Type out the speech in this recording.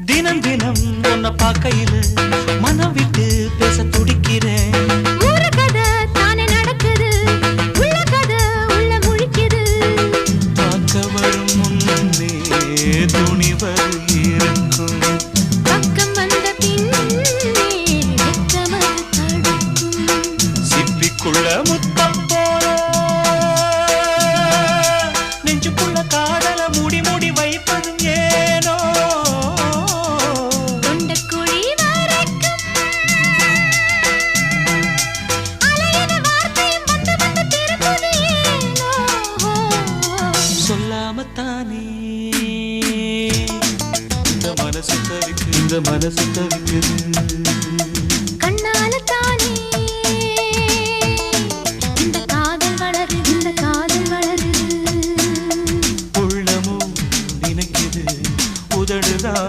தினம் தினம் உன்னை பார்க்கையில மனம் விட்டு பேச துடிக்கிறேன். ஊர கதை தானே நடக்குது, உள்ள கதை உள்ள முழிக்குது. பார்க்க வரும் முன்னே துணிவர் இருக்கும், பக்கம் வந்த பின்னே வெட்கமது தடுக்கும். சிப்பிக்குள்ள முத்தம் போல நெஞ்சுக்குள்ள காதல மூடி மூடி வைப்பதும் ஏனோ. தொண்டக்குழி வரைக்கும் அலையின வார்த்தையும் வந்து வந்து திரும்புது ஏனோ. சொல்லாமத்தானே இந்த மனசு தவிக்குது.